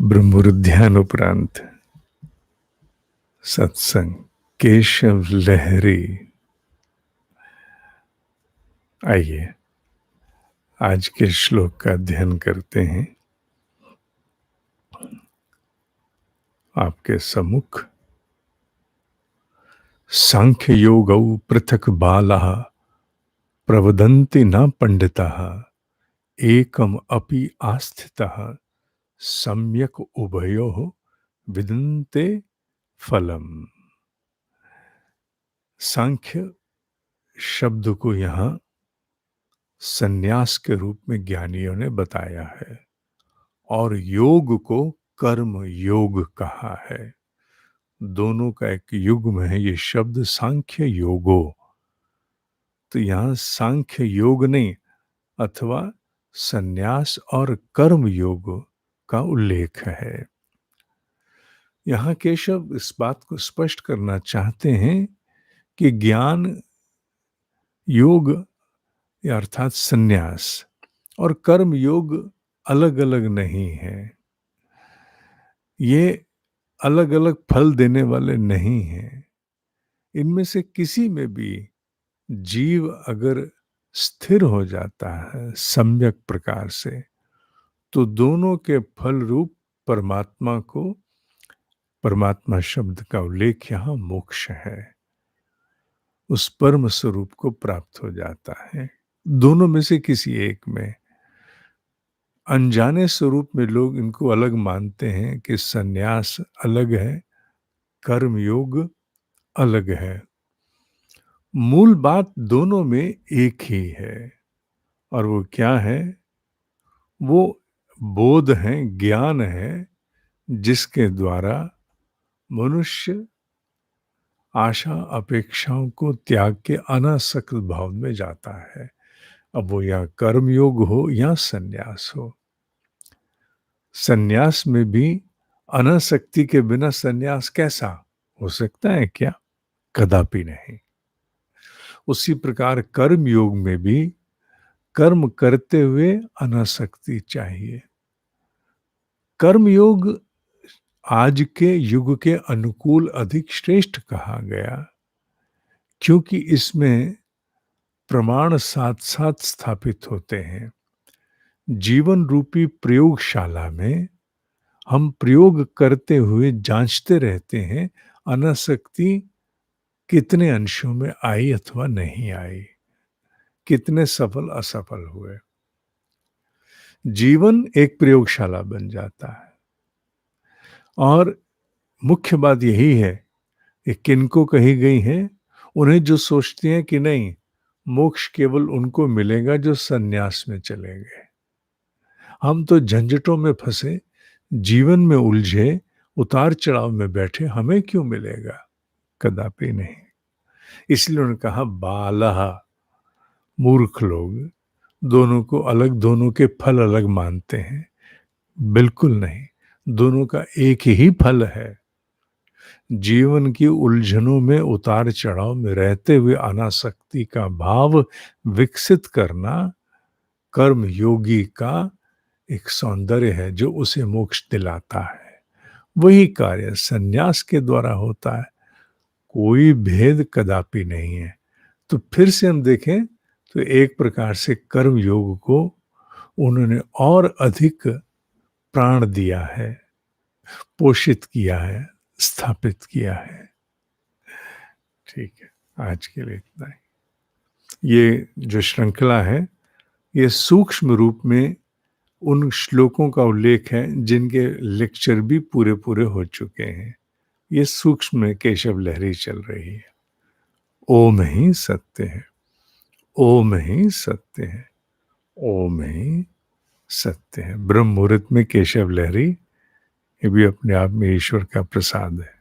ब्रह्ममुहूर्त ध्यान उपरांत सत्संग केशव लहरी। आइए आज के श्लोक का अध्ययन करते हैं। आपके सम्मुख सांख्य योगौ पृथक बालाः प्रवदन्ति न पंडिताः एकम अपि आस्थितः सम्यक उभयोः विदन्ते फलम। सांख्य शब्द को यहाँ संन्यास के रूप में ज्ञानियों ने बताया है और योग को कर्म योग कहा है। दोनों का एक युग्म है ये शब्द सांख्य योगो। तो यहाँ सांख्य योग नहीं अथवा संन्यास और कर्म योग का उल्लेख है। यहाँ केशव इस बात को स्पष्ट करना चाहते हैं कि ज्ञान योग अर्थात संन्यास और कर्म योग अलग अलग नहीं है। ये अलग अलग फल देने वाले नहीं हैं। इनमें से किसी में भी जीव अगर स्थिर हो जाता है सम्यक प्रकार से तो दोनों के फल रूप परमात्मा को, परमात्मा शब्द का उल्लेख यहाँ मोक्ष है, उस परम स्वरूप को प्राप्त हो जाता है। दोनों में से किसी एक में। अनजाने स्वरूप में लोग इनको अलग मानते हैं कि संन्यास अलग है, कर्म योग अलग है। मूल बात दोनों में एक ही है और वो क्या है? वो बोध है, ज्ञान है, जिसके द्वारा मनुष्य आशा अपेक्षाओं को त्याग के अनासक्त भाव में जाता है। अब वो या कर्म योग हो या संन्यास हो। संन्यास में भी अनासक्ति के बिना संन्यास कैसा हो सकता है क्या? कदापि नहीं। उसी प्रकार कर्म योग में भी कर्म करते हुए अनासक्ति चाहिए। कर्म योग आज के युग के अनुकूल अधिक श्रेष्ठ कहा गया क्योंकि इसमें प्रमाण साथ साथ स्थापित होते हैं। जीवन रूपी प्रयोगशाला में हम प्रयोग करते हुए जांचते रहते हैं अनासक्ति कितने अंशों में आई अथवा नहीं आई, कितने सफल असफल हुए। जीवन एक प्रयोगशाला बन जाता है और मुख्य बात यही है कि किनको कही गई है, उन्हें जो सोचती हैं कि नहीं मोक्ष केवल उनको मिलेगा जो संन्यास में चले गए। हम तो झंझटों में फंसे, जीवन में उलझे, उतार चढ़ाव में बैठे, हमें क्यों मिलेगा? कदापि नहीं। इसलिए उन्होंने कहा बालहा, मूर्ख लोग दोनों को अलग, दोनों के फल अलग मानते हैं। बिल्कुल नहीं, दोनों का एक ही फल है। जीवन की उलझनों में उतार चढ़ाव में रहते हुए अनासक्ति का भाव विकसित करना कर्म योगी का एक सौंदर्य है जो उसे मोक्ष दिलाता है। वही कार्य संन्यास के द्वारा होता है। कोई भेद कदापि नहीं है। तो फिर से हम देखें तो एक प्रकार से कर्म योग को उन्होंने और अधिक प्राण दिया है, पोषित किया है, स्थापित किया है। ठीक है, आज के लिए इतना ही। ये जो श्रृंखला है ये सूक्ष्म रूप में उन श्लोकों का उल्लेख है जिनके लेक्चर भी पूरे पूरे हो चुके हैं। ये सूक्ष्म में केशव लहरी चल रही है। ओम ही सत्य है, ओम ही सत्य है, ओम ही सत्य है। ब्रह्म मुहूर्त में केशव लहरी, ये भी अपने आप में ईश्वर का प्रसाद है।